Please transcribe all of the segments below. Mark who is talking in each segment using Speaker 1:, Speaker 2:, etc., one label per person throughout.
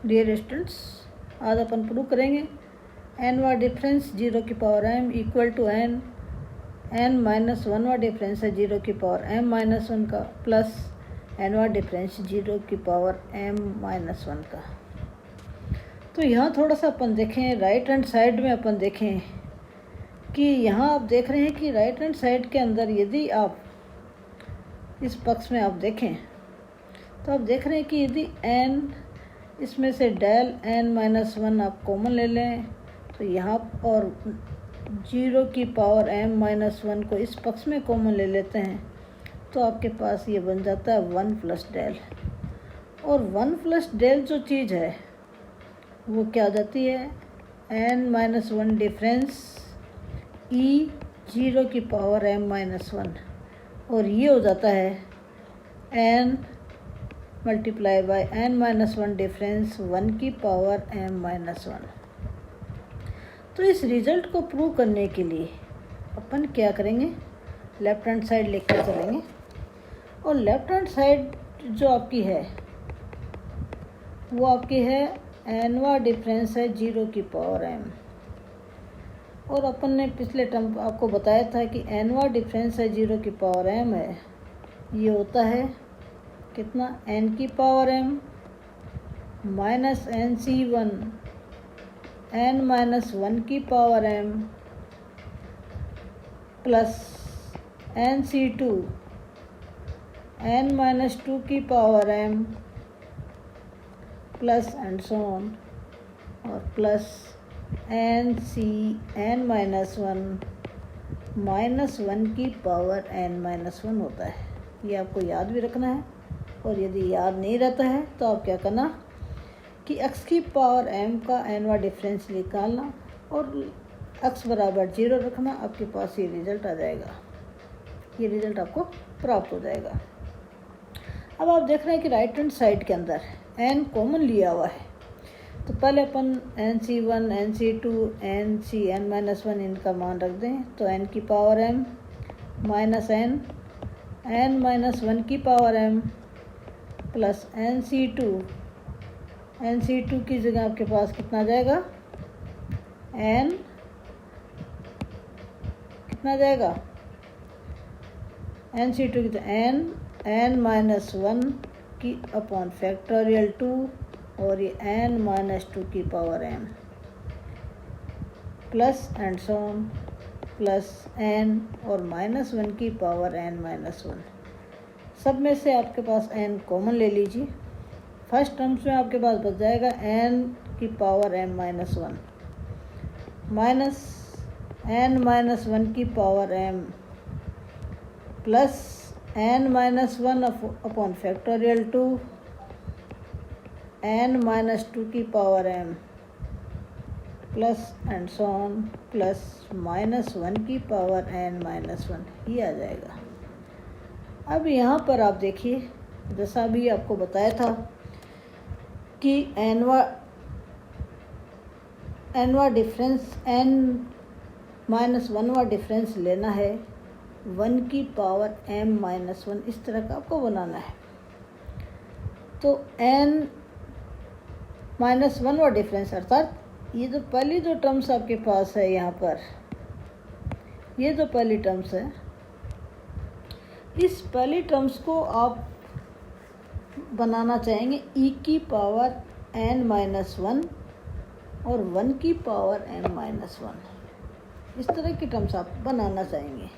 Speaker 1: Dear students, आज अपन prove करेंगे एन वा डिफरेंस 0 की power m equal to n minus 1 वा डिफरेंस है 0 की पावर m माइनस 1 का प्लस एन वा डिफरेंस 0 की पावर m माइनस 1 का। तो यहाँ थोड़ा सा अपन देखें, राइट हैंड साइड में अपन देखें कि यहाँ आप देख रहे हैं कि राइट हैंड साइड के अंदर यदि आप इस पक्ष में आप देखें तो आप देख रहे हैं कि यदि n इसमें से डेल n माइनस 1 आप कॉमन ले लें तो यहाँ और 0 की पावर m माइनस 1 को इस पक्ष में कॉमन ले लेते हैं तो आपके पास ये बन जाता है 1 प्लस डेल। और 1 प्लस डेल जो चीज़ है वो क्या आ जाती है n माइनस 1 डिफरेंस e 0 की पावर m माइनस 1, और ये हो जाता है n multiply by n minus 1 difference 1 की पावर m माइनस 1। तो इस रिजल्ट को प्रूव करने के लिए अपन क्या करेंगे, लेफ्ट हैंड साइड लेकर चलेंगे और लेफ्ट हैंड साइड जो आपकी है वो आपकी है n वा डिफरेंस है 0 की पावर m। और अपन ने पिछले टर्म आपको बताया था कि n वा डिफरेंस है 0 की पावर m है, ये होता है कितना n की power m minus N C 1 n minus 1 की power m plus N C 2 n minus 2 की power m plus and so on, और plus N C n minus 1 minus 1 की पावर n माइनस 1 होता है। ये आपको याद भी रखना है, और यदि याद नहीं रहता है तो आप क्या करना कि x की पावर m का n वा डिफरेंस निकालना और x बराबर 0 रखना, आपके पास ये रिजल्ट आ जाएगा, ये रिजल्ट आपको प्राप्त हो जाएगा। अब आप देख रहे हैं कि राइट हैंड साइड के अंदर n कॉमन लिया हुआ है, तो पहले अपन nc1 nc2 nCn माइनस 1 इनका मान रख दें तो n की power m minus n minus 1 की पावर m प्लस nc2 की जगह आपके पास कितना आ जाएगा n, कितना जाएगा nc2 की n माइनस 1 की अपॉन फैक्टोरियल 2 और ये n माइनस 2 की power m plus and so on plus n और माइनस 1 की पावर n माइनस 1। सब में से आपके पास n कॉमन ले लीजिए। फर्स्ट टर्म्स में आपके पास बच जाएगा n की power m minus 1 minus n minus 1 की power m plus n minus 1 upon factorial 2 n minus 2 की power m plus and so on plus minus 1 की पावर n माइनस 1, ये आ जाएगा। अब यहाँ पर आप देखिए, जैसा भी आपको बताया था कि n वा डिफरेंस n माइनस 1 वा डिफरेंस लेना है 1 की पावर m माइनस 1, इस तरह का आपको बनाना है। तो n माइनस 1 वा डिफरेंस अर्थात ये जो पहली जो टर्म्स आपके पास है यहाँ पर, ये जो पहली टर्म्स है, इस पहली टर्म्स को आप बनाना चाहेंगे e की पावर n माइनस 1 और 1 की पावर m माइनस 1, इस तरह की टर्म्स आप बनाना चाहेंगे।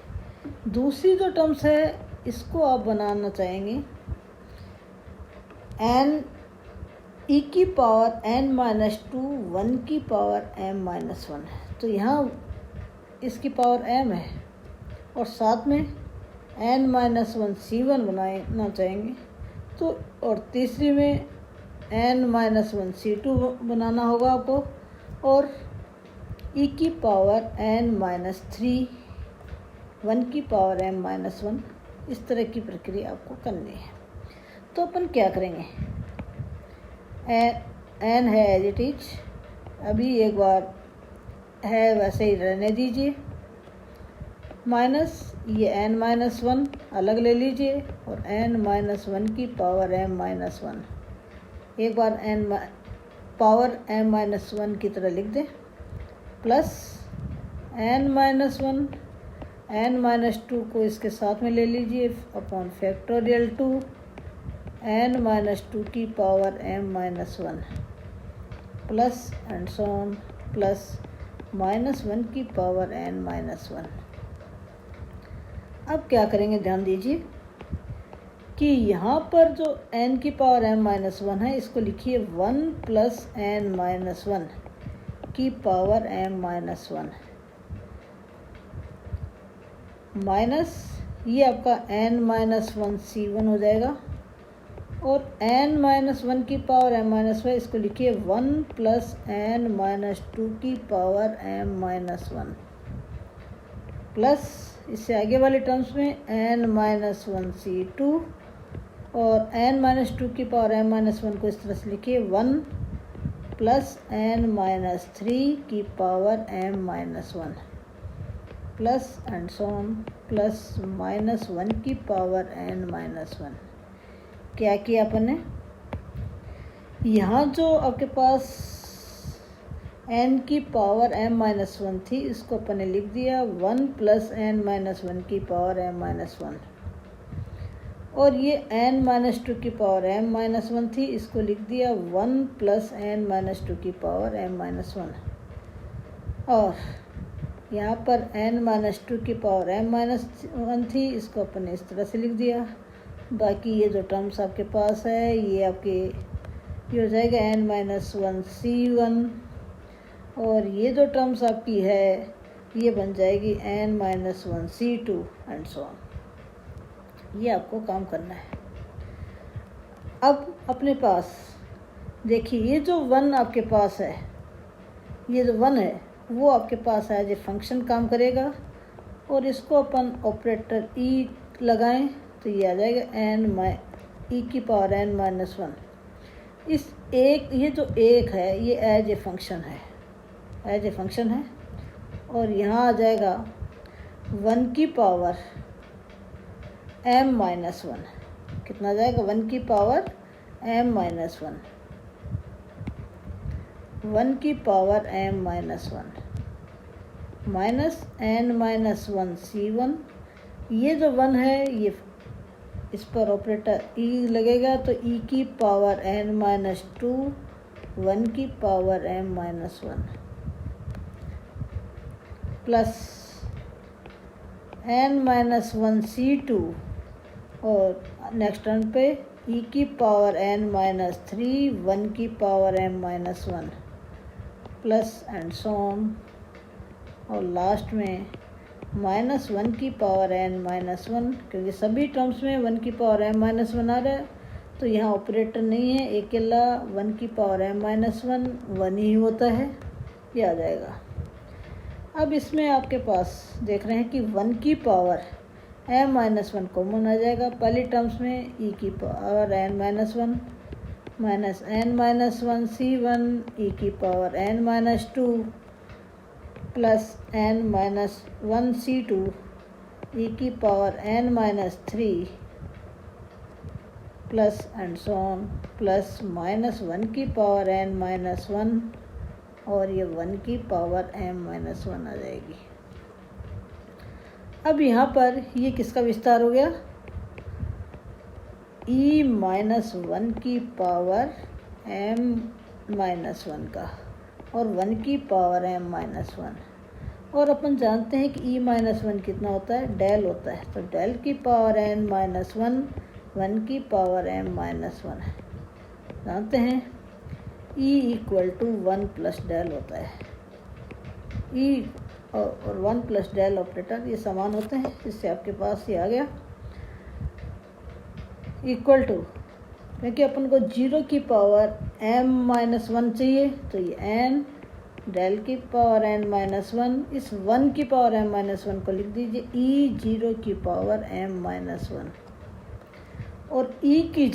Speaker 1: दूसरी जो टर्म्स है इसको आप बनाना चाहेंगे n e की पावर n माइनस 2 1 की पावर m माइनस 1। तो यहाँ इसकी पावर m है और साथ में n माइनस 1 c1 बनाना चाहेंगे, तो और तीसरी में n माइनस 1 c2 बनाना होगा आपको, और e की पावर n माइनस 3 1 की पावर m माइनस 1, इस तरह की प्रक्रिया आपको करनी है। तो अपन क्या करेंगे, n है एज इट इज, अभी एक बार है वैसे ही रहने दीजिए, माइनस ये n माइनस 1 अलग ले लीजिए और n माइनस 1 की पावर m माइनस 1, एक बार पावर m माइनस 1 की तरह लिख दें, plus n minus 1, n minus 2 को इसके साथ में ले लीजिए अपॉन फैक्टोरियल 2 n माइनस 2 की power m minus 1 plus and so on plus minus 1 की पावर n माइनस 1। अब क्या करेंगे, ध्यान दीजिए कि यहाँ पर जो n की पावर m माइनस 1 है, इसको लिखिए 1 प्लस n माइनस 1 की पावर m माइनस 1 माइनस ये आपका n माइनस 1 c1 हो जाएगा, और n माइनस 1 की पावर m माइनस 1 इसको लिखिए 1 प्लस n माइनस 2 की पावर m माइनस 1 प्लस इससे आगे वाले टर्म्स में n माइनस 1 c2 और n माइनस 2 की पावर m माइनस 1 को इस तरह से लिखिए 1 प्लस n माइनस 3 की power m minus 1 plus and so on plus minus 1 की पावर n माइनस 1। क्या किया अपन ने, यहाँ जो आपके पास n की पावर m माइनस 1 थी, इसको अपन ने लिख दिया 1 प्लस n माइनस 1 की पावर m माइनस 1, और ये n माइनस 2 की पावर m माइनस 1 थी, इसको लिख दिया 1 प्लस n माइनस 2 की पावर m माइनस 1, और यहाँ पर n माइनस 2 की पावर m माइनस 1 थी, इसको अपन ने इस तरह से लिख दिया। बाकी ये जो टर्म्स आपके पास है ये आपके ये हो जाएगा n माइनस 1 c1, और ये जो टर्म्स आपकी है ये बन जाएगी n minus 1 c2 and so on. ये आपको काम करना है। अब अपने पास देखिए ये जो 1 आपके पास है, ये जो 1 है वो आपके पास एज ए फंक्शन काम करेगा, और इसको अपन ऑपरेटर e लगाएं तो ये आ जाएगा e की पावर n माइनस 1। इस एक ये जो एक है ये एज ए फंक्शन है, और यहाँ आ जाएगा 1 की पावर m माइनस 1। कितना आ जाएगा, 1 की पावर m माइनस 1 की power m minus 1 minus n minus 1 c1। ये जो 1 है ये इस पर ऑपरेटर e लगेगा तो e की पावर n माइनस 2 1 की power m minus 1 plus n minus 1 c2, और नेक्स्ट टर्म पे e की पावर n माइनस 3 1 की power m minus 1 plus and so on, और लास्ट में माइनस 1 की पावर n माइनस 1, क्योंकि सभी टर्म्स में 1 की पावर m माइनस 1 आ रहा है तो यहाँ ऑपरेटर नहीं है, अकेला 1 की पावर m माइनस 1 ही होता है, ये आ जाएगा। अब इसमें आपके पास देख रहे हैं कि 1 की पावर m माइनस 1 कॉमन आ जाएगा पहली टर्म्स में, e की power n minus 1 minus n minus 1 c1 e की power n minus 2 plus n minus 1 c2 e की power n minus 3 plus and so on plus minus 1 की power n minus 1, और ये 1 की पावर m माइनस 1 आ जाएगी। अब यहाँ पर ये किसका विस्तार हो गया, e माइनस 1 की पावर m माइनस 1 का, और 1 की पावर m माइनस 1, और अपन जानते हैं कि e माइनस 1 कितना होता है, डेल होता है, तो डेल की पावर n माइनस 1 1 की पावर m माइनस 1 है। जानते हैं e equal to 1 plus del होता है, e और 1 प्लस डेल ऑपरेटर ये समान होते हैं, इससे आपके पास ये आ गया इक्वल टू, क्योंकि अपन को 0 की पावर m माइनस 1 चाहिए तो ये n डेल की पावर n माइनस 1, इस 1 की पावर m माइनस 1 को लिख दीजिए e 0 की पावर m माइनस 1, और e की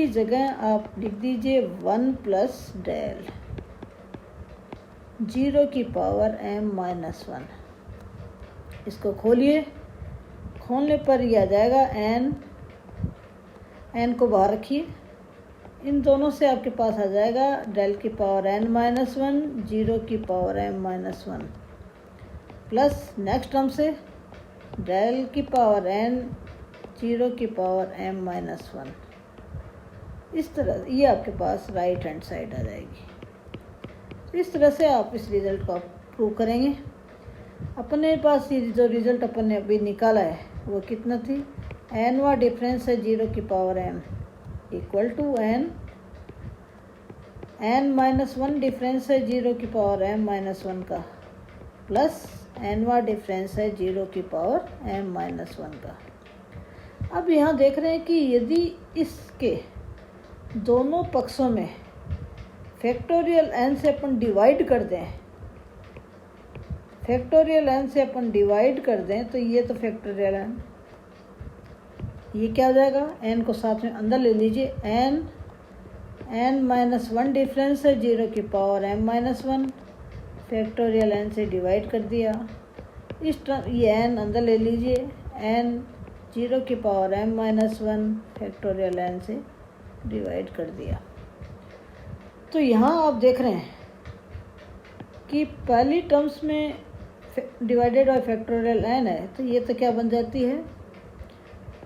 Speaker 1: जगह आप लिख दीजिए 1 प्लस डेल 0 की पावर m माइनस 1। इसको खोलिए, खोलने पर यह आ जाएगा n को बाहर रखिए, इन दोनों से आपके पास आ जाएगा डेल की पावर n माइनस 1 जीरो की power m minus 1 plus next term से डेल की पावर n जीरो की पावर m माइनस 1। इस तरह ये आपके पास राइट हैंड साइड आ जाएगी। इस तरह से आप इस रिज़ल्ट को आप प्रूव करेंगे। अपने पास ये जो रिज़ल्ट अपन ने अभी निकाला है वो कितना थी, nवा डिफरेंस है जीरो की power m equal to n minus 1 difference है जीरो की पावर m माइनस 1 का प्लस nवा डिफरेंस है जीरो की पावर m माइनस 1 का। अब यहाँ देख रहे हैं कि यदि इसके दोनों पक्षों में फैक्टोरियल n से अपन डिवाइड कर दें, फैक्टोरियल n से अपन डिवाइड कर दें तो ये तो फैक्टोरियल n, ये क्या हो जाएगा, n को साथ में अंदर ले लीजिए, n माइनस 1 डिफरेंस है जीरो की power m minus 1 factorial n से डिवाइड कर दिया। इस टर्म ये n अंदर ले लीजिए, n जीरो की power m minus 1 factorial n से डिवाइड कर दिया। तो यहाँ आप देख रहे हैं कि पहली टर्म्स में डिवाइडेड बाय फैक्टोरियल n है, तो ये तो क्या बन जाती है,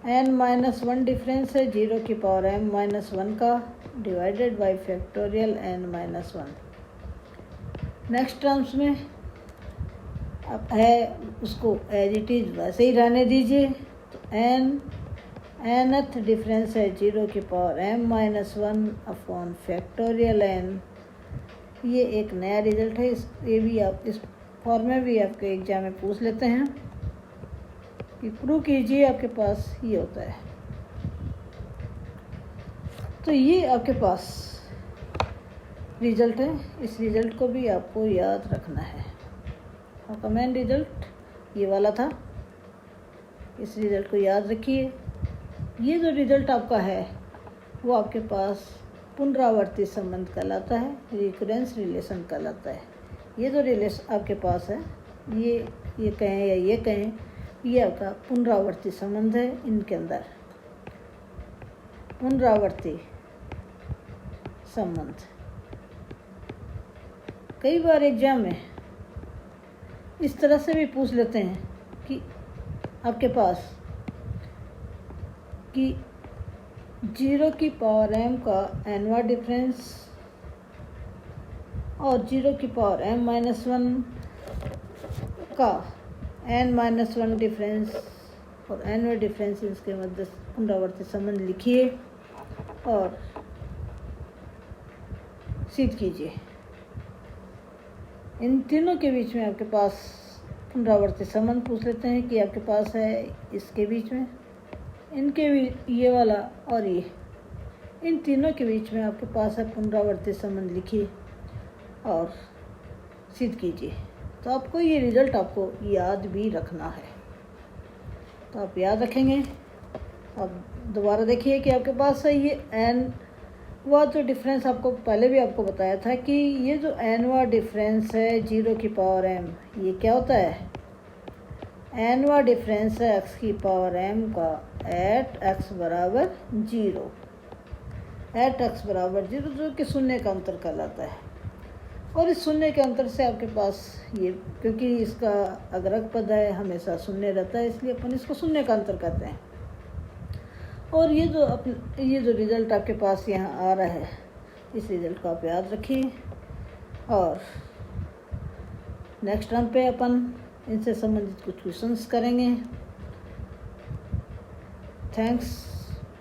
Speaker 1: n माइनस 1 डिफरेंस है जीरो की पावर m माइनस 1 का divided by factorial n minus 1। Next terms में अब है उसको एज इट इज़ वैसे ही रहने दीजिए। तो nth डिफरेंस है जीरो की power m minus 1 upon factorial n। ये एक नया रिजल्ट है, ये भी आप इस फॉर्म में भी आपके एग्जाम में पूछ लेते हैं कि प्रूव कीजिए, आपके पास ये होता है। तो ये आपके पास रिजल्ट है, इस रिजल्ट को भी आपको याद रखना है। आपका मेन रिजल्ट ये वाला था, इस रिजल्ट को याद रखिए। ये जो रिजल्ट आपका है वो आपके पास पुनरावर्ती संबंध कहलाता है, रिकरेंस रिलेशन कहलाता है। ये जो रिलेशन आपके पास है ये कहें या ये कहें, ये आपका पुनरावर्ती संबंध है। इनके अंदर पुनरावर्ती संबंध कई बार एग्जाम में इस तरह से भी पूछ लेते हैं कि आपके पास कि जीरो की पावर m का nवा डिफरेंस और जीरो की पावर m माइनस 1 का n माइनस 1 डिफरेंस और nवे डिफरेंस इसके मध्य पुनरावर्ती संबंध लिखिए और सिद्ध कीजिए। इन तीनों के बीच में आपके पास पुनरावर्ती संबंध पूछ लेते हैं कि आपके पास है इसके बीच में, इनके भी ये वाला और ये, इन तीनों के बीच में आपके पास है पुनरावर्ती संबंध लिखिए और सिद्ध कीजिए। तो आपको ये रिजल्ट आपको याद भी रखना है। तो आप याद रखेंगे। अब दोबारा देखिए कि आपके पास है ये n वा जो डिफरेंस आपको पहले भी आपको बताया था कि ये जो n वा डिफरेंस है जीरो की पावर m, ये क्या होता है, n वा डिफरेंस है x की पावर m का एट x बराबर 0, एट x बराबर 0 जो कि शून्य का अंतर कहलाता है। और इस शून्य के अंतर से आपके पास ये, क्योंकि इसका अग्रक पद है हमेशा शून्य रहता है, इसलिए अपन इसको शून्य का अंतर कहते हैं। और ये जो रिज़ल्ट आपके पास यहाँ आ रहा है, इस रिज़ल्ट को आप याद रखिए और नेक्स्ट टर्म पे अपन इनसे संबंधित कुछ क्वेश्चंस करेंगे। थैंक्स।